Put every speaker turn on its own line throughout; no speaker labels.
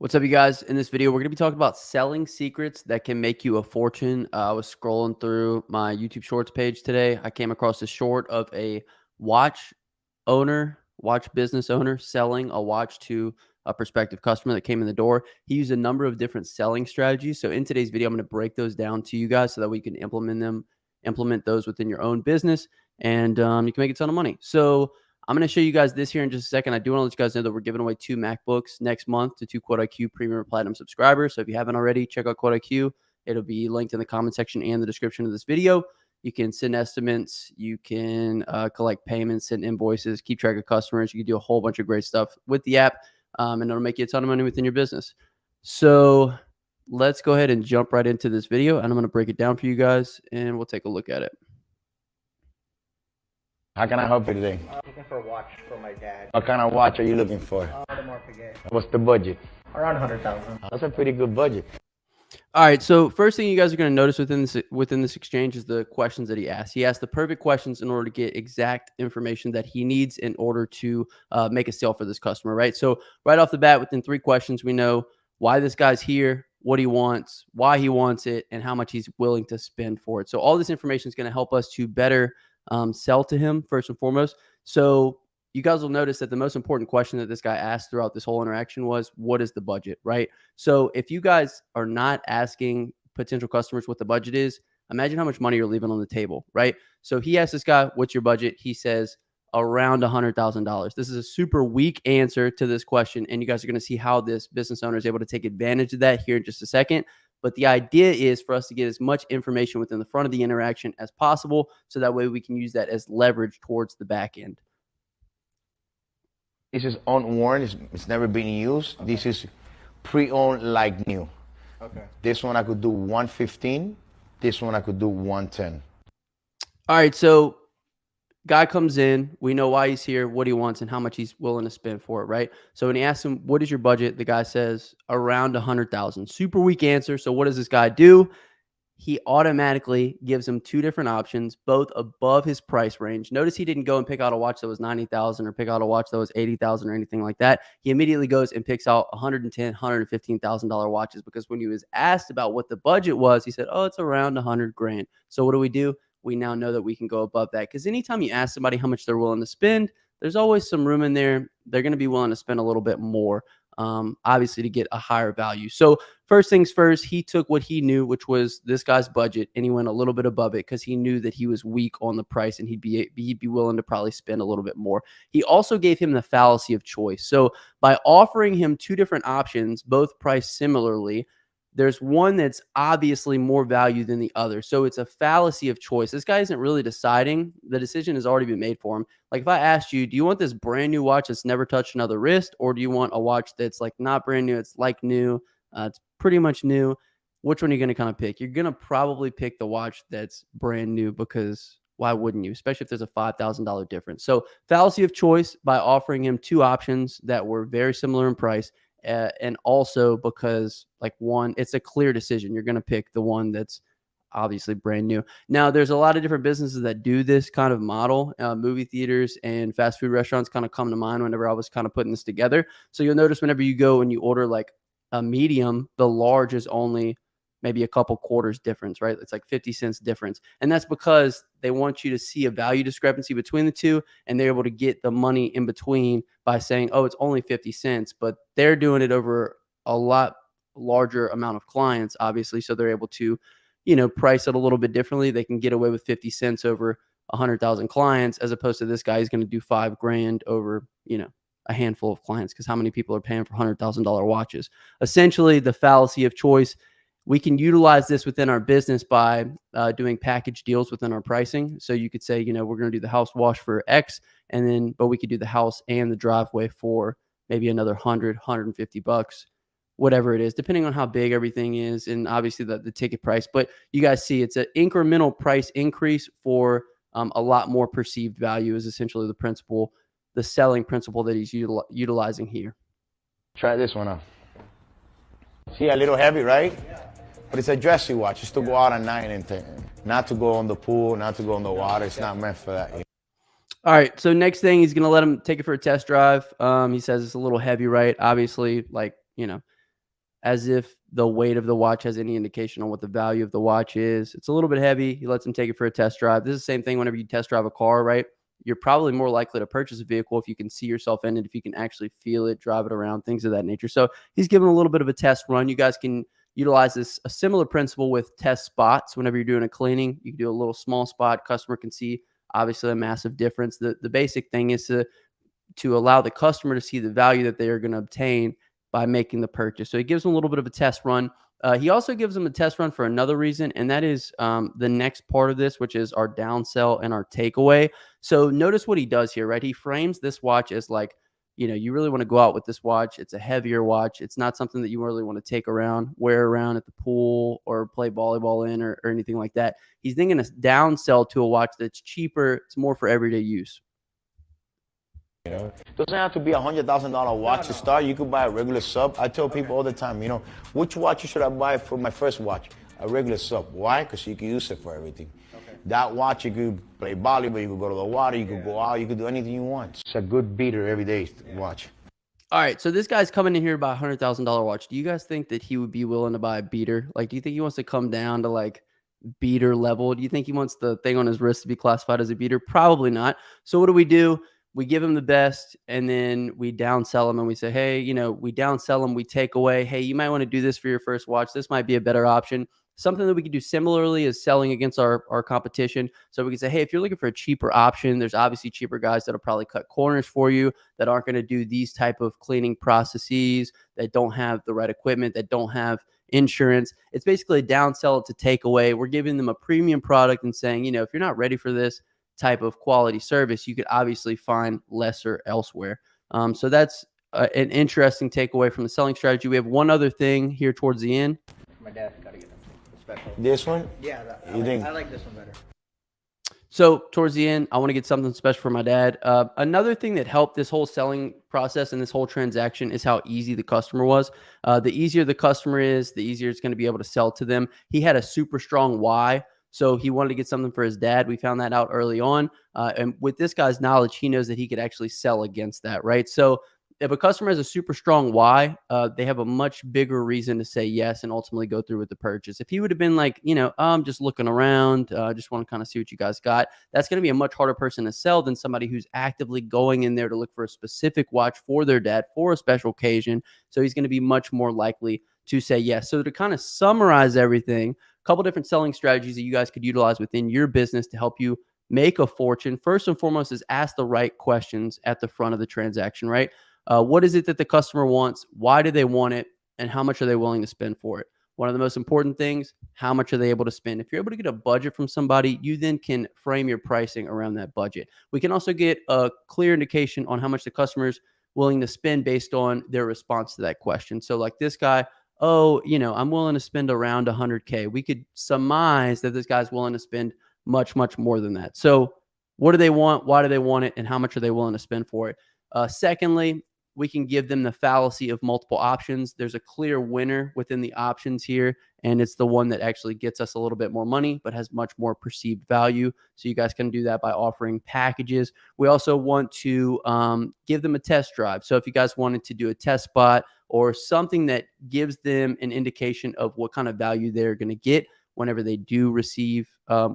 What's up, you guys? In this video, we're going to be talking about selling secrets that can make you a fortune. I was scrolling through my YouTube Shorts page today. I came across a short of a watch watch business owner selling a watch to a prospective customer that came in the door. He used a number of different selling strategies. So in today's video, I'm going to break those down to you guys so that we can implement those within your own business, and you can make a ton of money. So I'm going to show you guys this here in just a second. I do want to let you guys know that we're giving away 2 MacBooks next month to 2 Quote IQ Premium or Platinum subscribers. So if you haven't already, check out Quote IQ. It'll be linked in the comment section and the description of this video. You can send estimates. You can collect payments, send invoices, keep track of customers. You can do a whole bunch of great stuff with the app, and it'll make you a ton of money within your business. So let's go ahead and jump right into this video, and I'm going to break it down for you guys, and we'll take a look at it.
How can I help you today?
I'm looking for a watch for my dad.
What kind of watch are you looking for?
The Morphe.
What's the budget?
Around 100,000.
That's a pretty good budget.
All right, so first thing you guys are going to notice within this exchange is the questions that he asked. He asked the perfect questions in order to get exact information that he needs in order to make a sale for this customer, right? So right off the bat, within 3 questions, we know why this guy's here, what he wants, why he wants it, and how much he's willing to spend for it. So all this information is going to help us to better sell to him first and foremost. So you guys will notice that the most important question that this guy asked throughout this whole interaction was, what is the budget, right? So if you guys are not asking potential customers what the budget is, imagine how much money you're leaving on the table, right? So he asked this guy, what's your budget? He says around $100,000. This is a super weak answer to this question, and you guys are going to see how this business owner is able to take advantage of that here in just a second. But the idea is for us to get as much information within the front of the interaction as possible, so that way we can use that as leverage towards the back end.
This is unworn. It's never been used. Okay. This is pre-owned like new. Okay. This one I could do 115. This one I could do 110.
All right, so guy comes in, we know why he's here, what he wants, and how much he's willing to spend for it, right? So when he asks him, what is your budget? The guy says around 100,000. Super weak answer. So what does this guy do? He automatically gives him 2 different options, both above his price range. Notice he didn't go and pick out a watch that was 90,000 or pick out a watch that was 80,000 or anything like that. He immediately goes and picks out $110,000, $115,000 watches, because when he was asked about what the budget was, he said, oh, it's around 100 grand. So what do? We now know that we can go above that, because anytime you ask somebody how much they're willing to spend, there's always some room in there. They're going to be willing to spend a little bit more, obviously, to get a higher value. So first things first, he took what he knew, which was this guy's budget, and he went a little bit above it because he knew that he was weak on the price and he'd be willing to probably spend a little bit more. He also gave him the fallacy of choice. So by offering him 2 different options, both priced similarly, there's one that's obviously more value than the other. So it's a fallacy of choice. This guy isn't really deciding. The decision has already been made for him. Like if I asked you, do you want this brand new watch that's never touched another wrist, or do you want a watch that's like not brand new, it's like new, it's pretty much new? Which one are you going to kind of pick? You're going to probably pick the watch that's brand new, because why wouldn't you? Especially if there's a $5,000 difference. So fallacy of choice by offering him 2 options that were very similar in price. And also because, like, one, it's a clear decision. You're going to pick the one that's obviously brand new. Now, there's a lot of different businesses that do this kind of model. Movie theaters and fast food restaurants kind of come to mind whenever I was kind of putting this together. So you'll notice whenever you go and you order like a medium, the large is only maybe a couple quarters difference, right? It's like 50 cents difference. And that's because they want you to see a value discrepancy between the 2, and they're able to get the money in between by saying, oh, it's only 50 cents, but they're doing it over a lot larger amount of clients, obviously. So they're able to, price it a little bit differently. They can get away with 50 cents over 100,000 clients, as opposed to this guy who's going to do $5 grand over, a handful of clients, because how many people are paying for $100,000 watches? Essentially, the fallacy of choice. We can utilize this within our business by doing package deals within our pricing. So you could say, we're going to do the house wash for X, but we could do the house and the driveway for maybe another $100-$150, whatever it is, depending on how big everything is, and obviously the ticket price. But you guys see, it's an incremental price increase for a lot more perceived value is essentially the principle, the selling principle that he's utilizing here.
Try this one out. See, a little heavy, right? Yeah. But it's a dressy watch. It's to go out at night and not to go on the pool, not to go on the water. It's not meant for that.
All right. So next thing, he's going to let him take it for a test drive. He says it's a little heavy, right? Obviously, like, as if the weight of the watch has any indication on what the value of the watch is. It's a little bit heavy. He lets him take it for a test drive. This is the same thing whenever you test drive a car, right? You're probably more likely to purchase a vehicle if you can see yourself in it, if you can actually feel it, drive it around, things of that nature. So he's given a little bit of a test run. You guys can utilize a similar principle with test spots. Whenever you're doing a cleaning, you can do a little small spot. Customer can see obviously a massive difference. The basic thing is to allow the customer to see the value that they are going to obtain by making the purchase. So he gives them a little bit of a test run. He also gives them a test run for another reason, and that is the next part of this, which is our downsell and our takeaway. So notice what he does here, right? He frames this watch as like, you really want to go out with this watch. It's a heavier watch. It's not something that you really want to take around, wear around at the pool or play volleyball in or anything like that. He's thinking a downsell to a watch that's cheaper. It's more for everyday use.
It doesn't have to be $100,000 watch to start. You could buy a regular sub. I tell people all the time, which watch should I buy for my first watch? A regular sub. Why? Because you can use it for everything. Okay. That watch, you could play volleyball, you could go to the water, you could go out, you could do anything you want. It's a good beater every day watch.
All right, so this guy's coming in here to buy a $100,000 watch. Do you guys think that he would be willing to buy a beater? Like, do you think he wants to come down to like beater level? Do you think he wants the thing on his wrist to be classified as a beater? Probably not. So what do? We give him the best, and then we downsell him, and we say, hey, we downsell him, we take away, hey, you might want to do this for your first watch. This might be a better option. Something that we can do similarly is selling against our competition. So we can say, hey, if you're looking for a cheaper option, there's obviously cheaper guys that'll probably cut corners for you, that aren't going to do these type of cleaning processes, that don't have the right equipment, that don't have insurance. It's basically a downsell to take away. We're giving them a premium product and saying, if you're not ready for this type of quality service, you could obviously find lesser elsewhere. So that's an interesting takeaway from the selling strategy. We have one other thing here towards the end.
My dad's got to get him special.
This one?
Yeah,
I
like this one better.
So towards the end, I want to get something special for my dad. Another thing that helped this whole selling process and this whole transaction is how easy the customer was. The easier the customer is, the easier it's going to be able to sell to them. He had a super strong why. So he wanted to get something for his dad. We found that out early on. And with this guy's knowledge, he knows that he could actually sell against that, right? So if a customer has a super strong why, they have a much bigger reason to say yes and ultimately go through with the purchase. If he would have been like, I'm just looking around, just want to kind of see what you guys got, that's going to be a much harder person to sell than somebody who's actively going in there to look for a specific watch for their dad for a special occasion. So he's going to be much more likely to say yes. So to kind of summarize everything, a couple different selling strategies that you guys could utilize within your business to help you make a fortune. First and foremost is ask the right questions at the front of the transaction, right? What is it that the customer wants? Why do they want it? And how much are they willing to spend for it? One of the most important things, how much are they able to spend? If you're able to get a budget from somebody, you then can frame your pricing around that budget. We can also get a clear indication on how much the customer's willing to spend based on their response to that question. So like this guy, I'm willing to spend around 100K. We could surmise that this guy's willing to spend much, much more than that. So what do they want? Why do they want it? And how much are they willing to spend for it? Secondly, we can give them the fallacy of multiple options. There's a clear winner within the options here, and it's the one that actually gets us a little bit more money, but has much more perceived value. So you guys can do that by offering packages. We also want to give them a test drive. So if you guys wanted to do a test spot or something that gives them an indication of what kind of value they're going to get whenever they do receive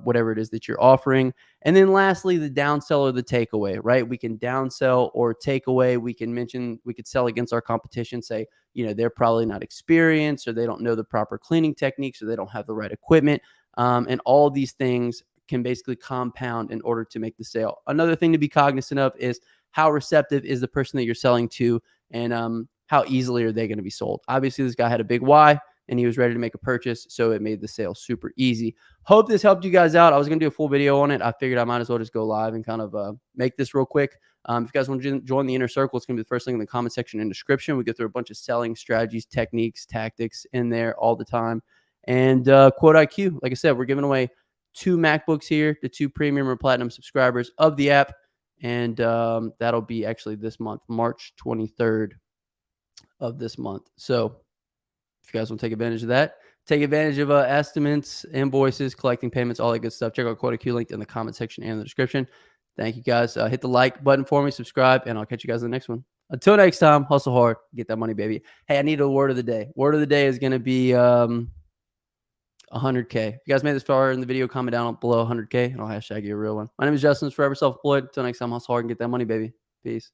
whatever it is that you're offering. And then lastly, the downsell or the takeaway, right? We can downsell or take away. We could sell against our competition, say, they're probably not experienced, or they don't know the proper cleaning techniques, or they don't have the right equipment. And all these things can basically compound in order to make the sale. Another thing to be cognizant of is how receptive is the person that you're selling to, and how easily are they going to be sold. Obviously, this guy had a big why, and he was ready to make a purchase, so it made the sale super easy. Hope this helped you guys out. I was going to do a full video on it. I figured I might as well just go live and kind of make this real quick. If you guys want to join the inner circle, it's going to be the first link in the comment section and description. We go through a bunch of selling strategies, techniques, tactics in there all the time. And Quote IQ, like I said, we're giving away 2 MacBooks here to 2 premium or platinum subscribers of the app. And that'll be actually this month, March 23rd of this month. So if you guys want to take advantage of that, take advantage of estimates, invoices, collecting payments, all that good stuff, check out Quote IQ, linked in the comment section and the description. Thank you guys. Hit the like button for me, subscribe, and I'll catch you guys in the next one. Until next time, hustle hard, get that money, baby. Hey, I need a word of the day. Word of the day is going to be 100K. If you guys made this far in the video, comment down below 100K, and I'll hashtag you a real one. My name is Justin, Forever Self-Employed. Until next time, hustle hard and get that money, baby. Peace.